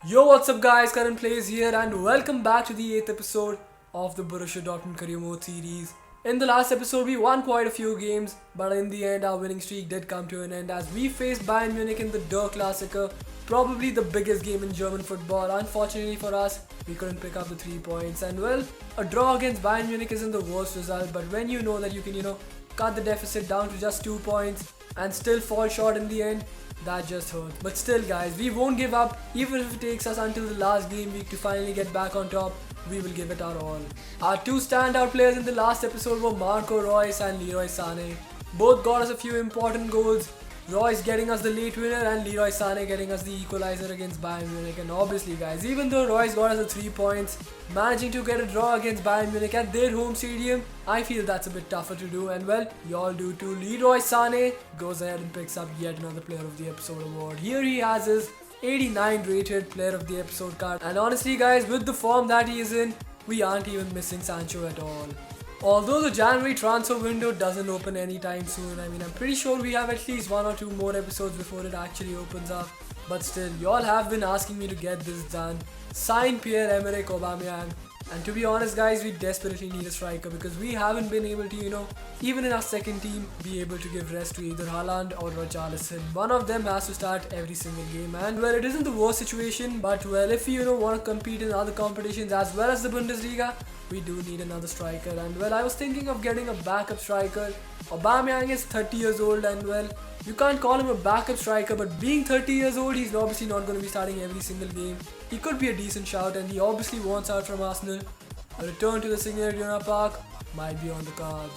Yo, what's up, guys? KaranPlays here, and welcome back to the 8th episode of the Borussia Dortmund Career Mode series. In the last episode, we won quite a few games, but in the end, our winning streak did come to an end as we faced Bayern Munich in the Der Klassiker, probably the biggest game in German football. Unfortunately for us, we couldn't pick up the 3 points, and well, a draw against Bayern Munich isn't the worst result, but when you know that you can, cut the deficit down to just 2 points and still fall short in the end, that just hurt. But still, guys, we won't give up. Even if it takes us until the last game week to finally get back on top, we will give it our all. Our two standout players in the last episode were Marco Reus and Leroy Sané. Both got us a few important goals. Reus getting us the late winner and Leroy Sané getting us the equalizer against Bayern Munich. And obviously, guys, even though Reus got us the 3 points, managing to get a draw against Bayern Munich at their home stadium, I feel that's a bit tougher to do, and well, y'all do too. Leroy Sané goes ahead and picks up yet another Player of the Episode award. Here he has his 89 rated Player of the Episode card, and honestly, guys, with the form that he is in, we aren't even missing Sancho at all. Although the January transfer window doesn't open anytime soon, I'm pretty sure we have at least 1 or 2 more episodes before it actually opens up. But still, y'all have been asking me to get this done. Sign Pierre-Emerick Aubameyang. And to be honest, guys, we desperately need a striker because we haven't been able to, even in our second team, be able to give rest to either Haaland or Richarlison. One of them has to start every single game. And well, it isn't the worst situation, but well, if we, want to compete in other competitions as well as the Bundesliga, we do need another striker. And well, I was thinking of getting a backup striker. Aubameyang is 30 years old, and well, you can't call him a backup striker, but being 30 years old, he's obviously not going to be starting every single game. He could be a decent shout, and he obviously wants out from Arsenal. A return to the Signal Iduna Park might be on the cards.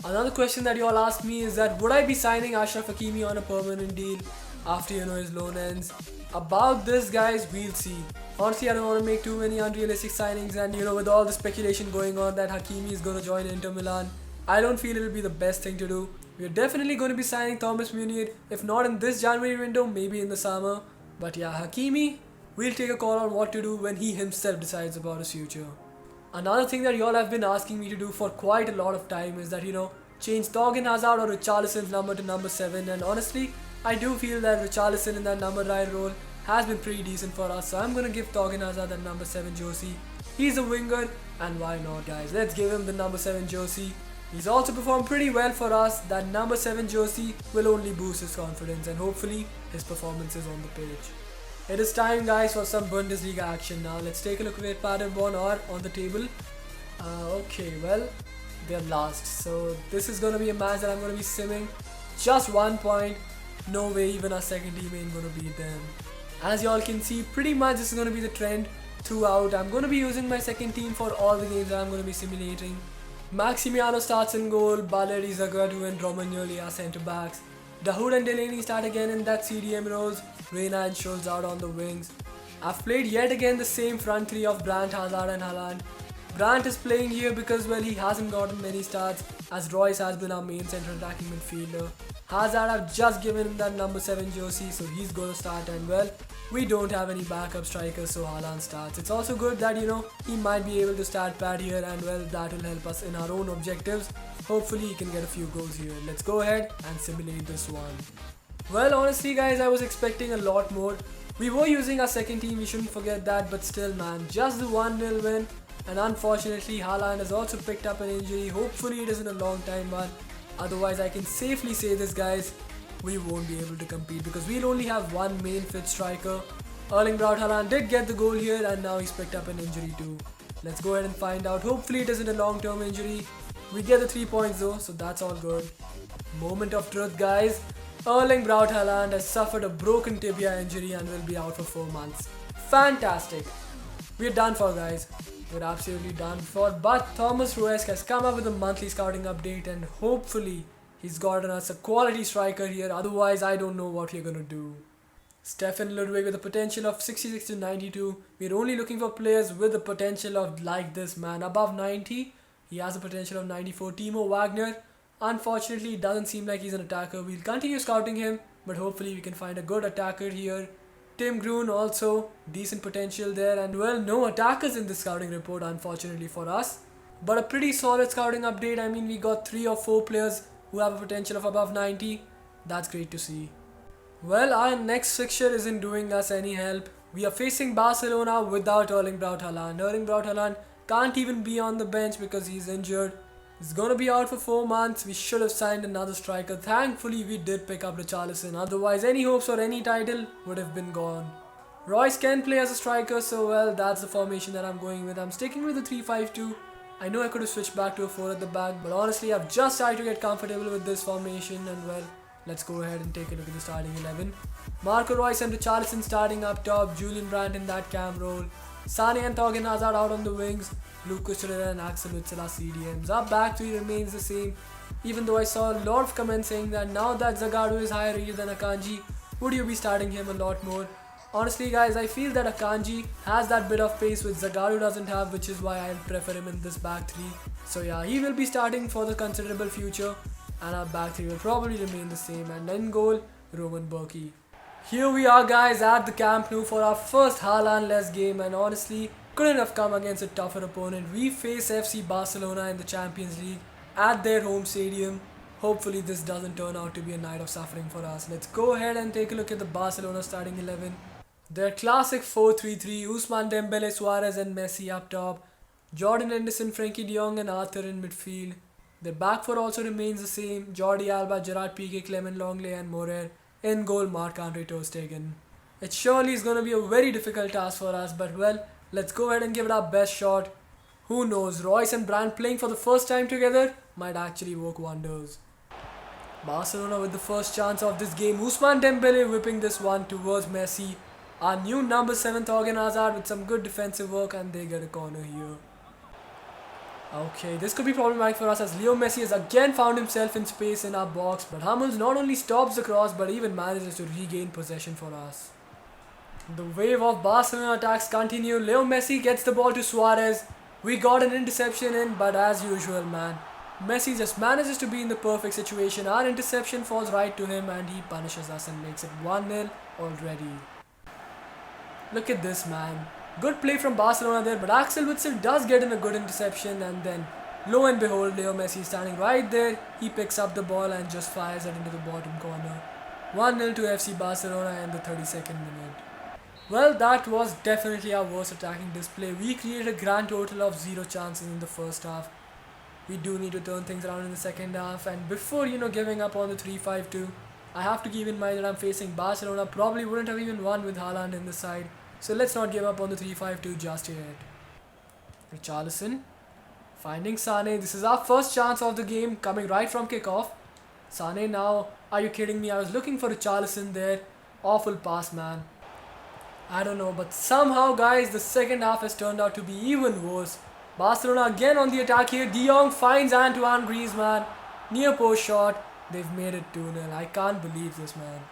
Another question that you all asked me is that would I be signing Achraf Hakimi on a permanent deal after his loan ends? About this, guys, we'll see. Honestly, I don't want to make too many unrealistic signings, and with all the speculation going on that Hakimi is going to join Inter Milan, I don't feel it will be the best thing to do. We're definitely going to be signing Thomas Meunier, if not in this January window, maybe in the summer. But yeah, Hakimi, we'll take a call on what to do when he himself decides about his future. Another thing that y'all have been asking me to do for quite a lot of time is that, change Thorgan Hazard or Richarlison's number to number 7. And honestly, I do feel that Richarlison in that number 9 role has been pretty decent for us. So I'm going to give Thorgan Hazard that number 7 jersey. He's a winger, and why not, guys? Let's give him the number 7 jersey. He's also performed pretty well for us. That number 7 jersey will only boost his confidence and hopefully his performances on the pitch. It is time, guys, for some Bundesliga action now. Let's take a look at Paderborn are on the table. Okay, well, they're last. So this is going to be a match that I'm going to be simming. Just 1 point. No way even our second team ain't going to beat them. As y'all can see, pretty much this is going to be the trend throughout. I'm going to be using my second team for all the games that I'm going to be simulating. Maximiano starts in goal, Baleri, Zagadou and Romagnoli are centre backs. Dahoud and Delaney start again in that CDM roles, Reina and Schulz out on the wings. I've played yet again the same front three of Brandt, Hazard and Haaland. Brandt is playing here because well, he hasn't gotten many starts as Reus has been our main central attacking midfielder. Hazard, I've just given him that number 7 jersey, so he's going to start, and well, we don't have any backup strikers, so Haaland starts. It's also good that he might be able to start Pat here, and well, that will help us in our own objectives. Hopefully he can get a few goals here. Let's go ahead and simulate this one. Well, honestly, guys, I was expecting a lot more. We were using our second team, we shouldn't forget that, but still, man, just the 1-0 win. And unfortunately, Haaland has also picked up an injury. Hopefully it isn't a long time one. Otherwise, I can safely say this, guys, we won't be able to compete because we'll only have one main fit striker. Erling Braut Haaland did get the goal here, and now he's picked up an injury too. Let's go ahead and find out. Hopefully it isn't a long-term injury. We get the 3 points though, so that's all good. Moment of truth, guys. Erling Braut Haaland has suffered a broken tibia injury and will be out for 4 months. Fantastic. We're done for, guys. We're absolutely done for. But Thomas Ruesk has come up with a monthly scouting update, and hopefully he's gotten us a quality striker here. Otherwise, I don't know what we're gonna do. Stefan Ludwig with a potential of 66 to 92. We're only looking for players with the potential of like this man above 90. He has a potential of 94. Timo Wagner. Unfortunately, it doesn't seem like he's an attacker. We'll continue scouting him, but hopefully we can find a good attacker here. Tim Grun also, decent potential there, and well, no attackers in this scouting report unfortunately for us. But a pretty solid scouting update. We got 3 or 4 players who have a potential of above 90. That's great to see. Well, our next fixture isn't doing us any help. We are facing Barcelona without Erling Braut Haaland. Erling Braut Haaland can't even be on the bench because he's injured. He's gonna be out for 4 months. We should have signed another striker. Thankfully, we did pick up Richarlison. Otherwise, any hopes for any title would have been gone. Royce can play as a striker, so well, that's the formation that I'm going with. I'm sticking with the 3-5-2. I know I could have switched back to a 4 at the back, but honestly, I've just tried to get comfortable with this formation, and well, let's go ahead and take a look at the starting 11. Marco Reus and Richarlison starting up top, Julian Brandt in that cam role, Sane and Thorgan Hazard out on the wings, Lucas Torreira and Axel Witsel are CDMs. Our back three remains the same, even though I saw a lot of comments saying that now that Zagadou is higher rated than Akanji, would you be starting him a lot more? Honestly guys, I feel that Akanji has that bit of pace which Zagadou doesn't have, which is why I prefer him in this back three. So yeah, he will be starting for the considerable future, and our back three will probably remain the same, and in goal, Roman Burki. Here we are guys at the Camp Nou for our first Haaland-less game, and honestly, couldn't have come against a tougher opponent. We face FC Barcelona in the Champions League at their home stadium. Hopefully this doesn't turn out to be a night of suffering for us. Let's go ahead and take a look at the Barcelona starting 11. Their classic 4-3-3, Ousmane Dembele, Suarez and Messi up top, Jordan Henderson, Frenkie de Jong and Arthur in midfield. Their back four also remains the same, Jordi Alba, Gerard Piqué, Clement Longley and Morer. In goal, Marc-Andre ter Stegen. It surely is going to be a very difficult task for us, but well, let's go ahead and give it our best shot. Who knows, Royce and Brandt playing for the first time together might actually work wonders. Barcelona with the first chance of this game, Ousmane Dembele whipping this one towards Messi. Our new number 7 Thorgan Hazard with some good defensive work, and they get a corner here. Okay, this could be problematic for us as Leo Messi has again found himself in space in our box, but Hummels not only stops the cross but even manages to regain possession for us. The wave of Barcelona attacks continue. Leo Messi gets the ball to Suarez. We got an interception in, but as usual man, Messi just manages to be in the perfect situation. Our interception falls right to him and he punishes us and makes it 1-0 already. Look at this man. Good play from Barcelona there, but Axel Witsel does get in a good interception, and then lo and behold, Leo Messi standing right there. He picks up the ball and just fires it into the bottom corner. 1-0 to FC Barcelona in the 32nd minute. Well, that was definitely our worst attacking display. We created a grand total of 0 chances in the first half. We do need to turn things around in the second half, and before giving up on the 3-5-2, I have to keep in mind that I'm facing Barcelona. Probably wouldn't have even won with Haaland in the side. So let's not give up on the 3-5-2 just yet. Richarlison finding Sane. This is our first chance of the game coming right from kickoff. Sane now. Are you kidding me? I was looking for Richarlison there. Awful pass, man. I don't know, but somehow guys, the second half has turned out to be even worse. Barcelona again on the attack here. De Jong finds Antoine Griezmann. Near post shot. They've made it 2-0. I can't believe this, man.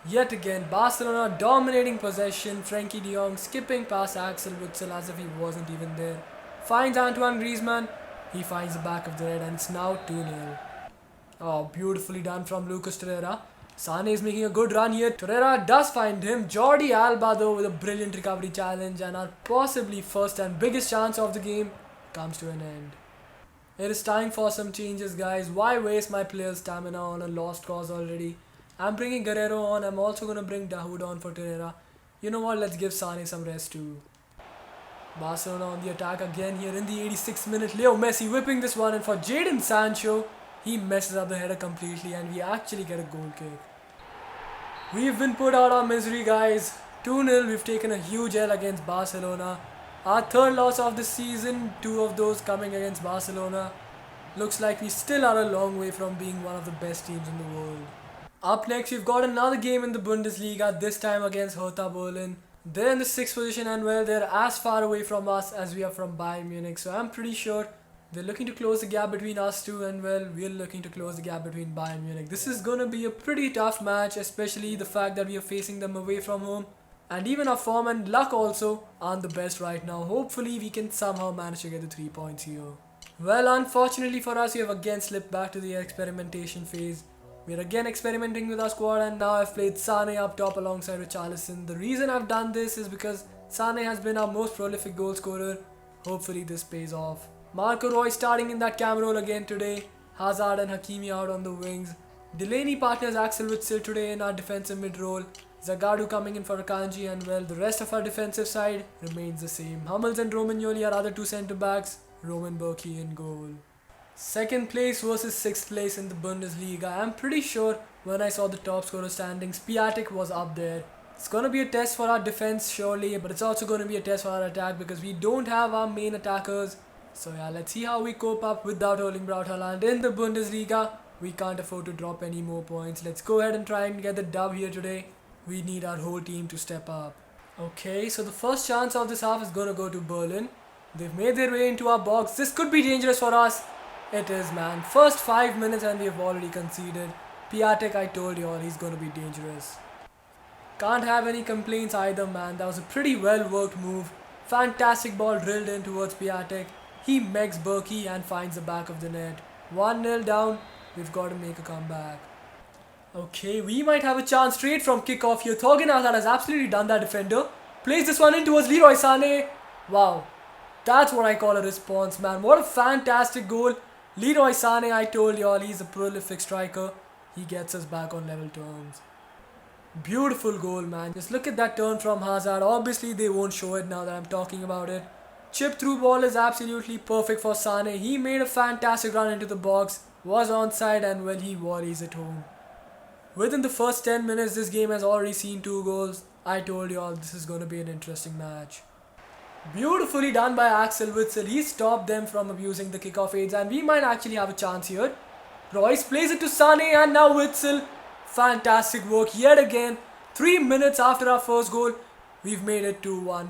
Yet again, Barcelona dominating possession, Frenkie de Jong skipping past Axel Witsel as if he wasn't even there. Finds Antoine Griezmann, he finds the back of the red and it's now 2-0. Oh, beautifully done from Lucas Torreira. Sane is making a good run here. Torreira does find him. Jordi Alba though with a brilliant recovery challenge, and our possibly first and biggest chance of the game comes to an end. It is time for some changes guys. Why waste my player's stamina on a lost cause already? I'm bringing Guerrero on. I'm also going to bring Dahoud on for Torreira. You know what? Let's give Sane some rest too. Barcelona on the attack again here in the 86th minute. Leo Messi whipping this one in for Jadon Sancho. He messes up the header completely and we actually get a goal kick. We've been put out of misery guys. 2-0. We've taken a huge L against Barcelona. Our third loss of the season. 2 of those coming against Barcelona. Looks like we still are a long way from being one of the best teams in the world. Up next, we've got another game in the Bundesliga, this time against Hertha Berlin. They're in the 6th position and well, they're as far away from us as we are from Bayern Munich. So I'm pretty sure they're looking to close the gap between us two, and well, we're looking to close the gap between Bayern Munich. This is gonna be a pretty tough match, especially the fact that we are facing them away from home. And even our form and luck also aren't the best right now. Hopefully we can somehow manage to get the 3 points here. Well, unfortunately for us, we have again slipped back to the experimentation phase. We're again experimenting with our squad, and now I've played Sane up top alongside Richarlison. The reason I've done this is because Sane has been our most prolific goal scorer. Hopefully this pays off. Marco Reus starting in that cam role again today. Hazard and Hakimi out on the wings. Delaney partners Axel Witsel today in our defensive mid role. Zagadou coming in for Akanji, and well, the rest of our defensive side remains the same. Hummels and Romagnoli are other two centre backs, Roman Berkey in goal. Second place versus sixth place in the Bundesliga. I'm pretty sure when I saw the top scorer standings, Piatek was up there. It's going to be a test for our defense surely, but it's also going to be a test for our attack because we don't have our main attackers. So yeah, let's see how we cope up without Erling Braut Haaland in the Bundesliga. We can't afford to drop any more points. Let's go ahead and try and get the dub here today. We need our whole team to step up. Okay, so the first chance of this half is going to go to Berlin. They've made their way into our box. This could be dangerous for us. It is, man. First 5 minutes and we've already conceded. Piatek, I told you all, he's going to be dangerous. Can't have any complaints either, man. That was a pretty well worked move. Fantastic ball drilled in towards Piatek. He makes Berkey and finds the back of the net. 1-0 down. We've got to make a comeback. Okay, we might have a chance straight from kickoff here. Thorgan Hazard has absolutely done that defender. Plays this one in towards Leroy Sané. Wow. That's what I call a response, man. What a fantastic goal. Leroy Sané, I told you all, he's a prolific striker. He gets us back on level terms. Beautiful goal, man. Just look at that turn from Hazard. Obviously, they won't show it now that I'm talking about it. Chip through ball is absolutely perfect for Sané. He made a fantastic run into the box. Was onside and well, he volleys it home. Within the first 10 minutes, this game has already seen 2 goals. I told you all, this is going to be an interesting match. Beautifully done by Axel Witsel. He stopped them from abusing the kickoff aids and we might actually have a chance here. Royce plays it to Sané and now Witsel. Fantastic work yet again. 3 minutes after our first goal, we've made it 2-1.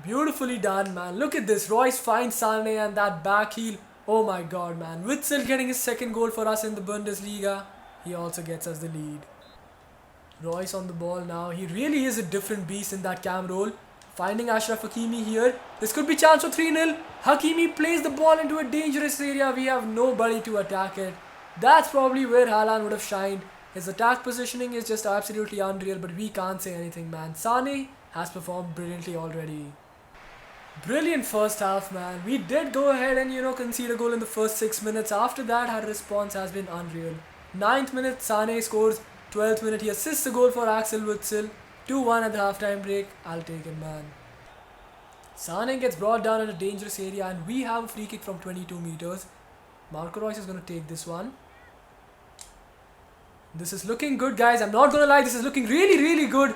Beautifully done, man. Look at this. Royce finds Sané and that back heel. Oh my god, man. Witsel getting his second goal for us in the Bundesliga. He also gets us the lead. Royce on the ball now. He really is a different beast in that cam roll. Finding Ashraf Hakimi here. This could be chance for 3-0. Hakimi plays the ball into a dangerous area. We have nobody to attack it. That's probably where Haaland would have shined. His attack positioning is just absolutely unreal, but we can't say anything, man. Sané has performed brilliantly already. Brilliant first half, man. We did go ahead and concede a goal in the first 6 minutes. After that, our response has been unreal. 9th minute, Sané scores. 12th minute, he assists a goal for Axel Witsel. 2-1 at the halftime break. I'll take it, man. Sané gets brought down in a dangerous area and we have a free kick from 22 meters. Marco Reus is going to take this one. This is looking good, guys. I'm not going to lie. This is looking really, really good.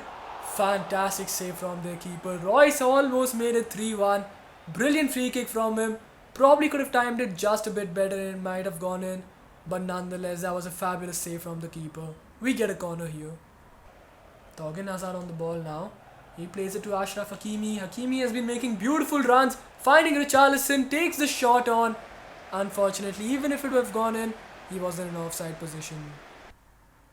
Fantastic save from their keeper. Reus almost made it 3-1. Brilliant free kick from him. Probably could have timed it just a bit better and it might have gone in. But nonetheless, that was a fabulous save from the keeper. We get a corner here. Thorgan Hazard on the ball now. He plays it to Ashraf Hakimi. Hakimi has been making beautiful runs. Finding Richarlison, takes the shot on. Unfortunately, even if it would have gone in, he was in an offside position.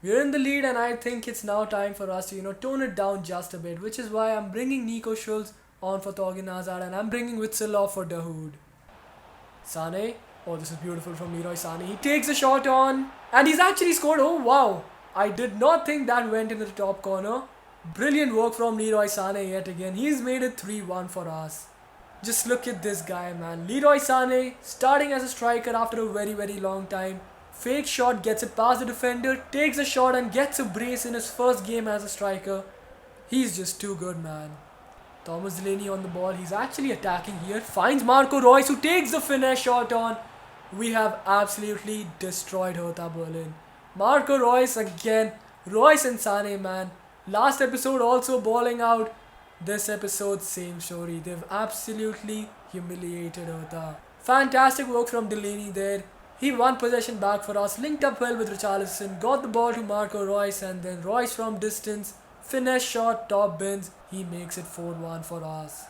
We're in the lead and I think it's now time for us to tone it down just a bit. Which is why I'm bringing Nico Schulz on for Thorgan Hazard and I'm bringing Witsel off for Dahoud. Sané. Oh, this is beautiful from Leroy Sané. He takes a shot on and he's actually scored. Oh, wow. I did not think that went into the top corner. Brilliant work from Leroy Sané yet again. He's made it 3-1 for us. Just look at this guy, man. Leroy Sané starting as a striker after a very, very long time. Fake shot, gets it past the defender, takes a shot and gets a brace in his first game as a striker. He's just too good, man. Thomas Delaney on the ball. He's actually attacking here. Finds Marco Reus who takes the finesse shot on. We have absolutely destroyed Hertha Berlin. Marco Reus again. Reus and Sané, man. Last episode also balling out. This episode, same story. They've absolutely humiliated Hertha. Fantastic work from Delaney there. He won possession back for us. Linked up well with Richarlison. Got the ball to Marco Reus and then Reus from distance. Finesse shot, top bins. He makes it 4-1 for us.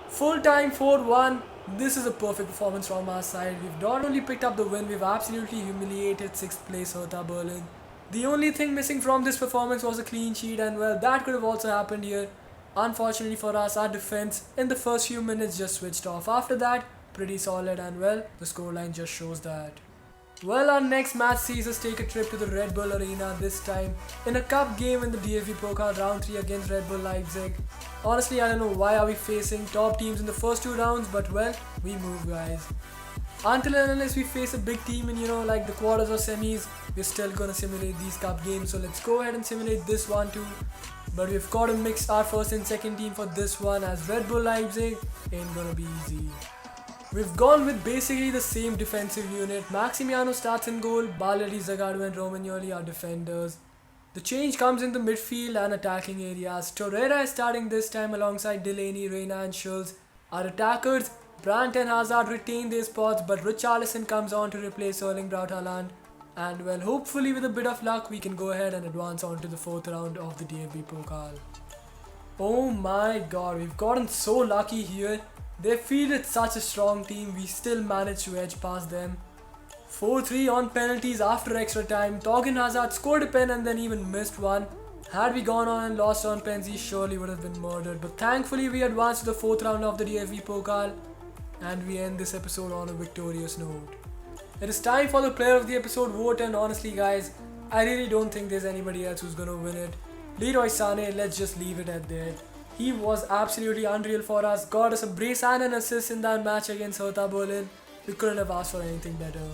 Full time 4-1. This is a perfect performance from our side. We've not only picked up the win, we've absolutely humiliated 6th place Hertha Berlin. The only thing missing from this performance was a clean sheet and well, that could have also happened here. Unfortunately for us, our defense in the first few minutes just switched off. After that, pretty solid and well, the scoreline just shows that. Well, our next match sees us take a trip to the Red Bull Arena, this time in a cup game in the DFB Pokal round 3 against Red Bull Leipzig. Honestly, I don't know why are we facing top teams in the first 2 rounds, but well, we move, guys. Until and unless we face a big team in like the quarters or semis, we're still gonna simulate these cup games. So let's go ahead and simulate this one too. But we've got to mix our first and second team for this one, as Red Bull Leipzig ain't gonna be easy. We've gone with basically the same defensive unit. Maximiano starts in goal, Baladi, Zagadou and Romagnoli are defenders. The change comes in the midfield and attacking areas. Torreira is starting this time alongside Delaney, Reina and Schulz. Our attackers, Brandt and Hazard retain their spots, but Richarlison comes on to replace Erling Braut Haaland. And well, hopefully with a bit of luck, we can go ahead and advance on to the 4th round of the DFB Pokal. Oh my god, we've gotten so lucky here. They fielded such a strong team, we still managed to edge past them. 4-3 on penalties after extra time. Torgan Hazard scored a pen and then even missed one. Had we gone on and lost on pens, he surely would have been murdered. But thankfully we advanced to the 4th round of the DFB Pokal. And we end this episode on a victorious note. It is time for the player of the episode vote, and honestly guys, I really don't think there's anybody else who's gonna win it. Leroy Sané, let's just leave it at that. He was absolutely unreal for us, got us a brace and an assist in that match against Hertha Berlin. We couldn't have asked for anything better.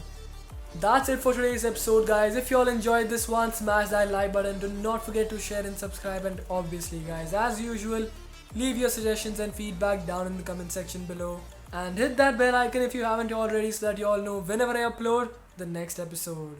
That's it for today's episode guys. If you all enjoyed this one, smash that like button. Do not forget to share and subscribe, and obviously guys, as usual, leave your suggestions and feedback down in the comment section below. And hit that bell icon if you haven't already, so that you all know whenever I upload the next episode.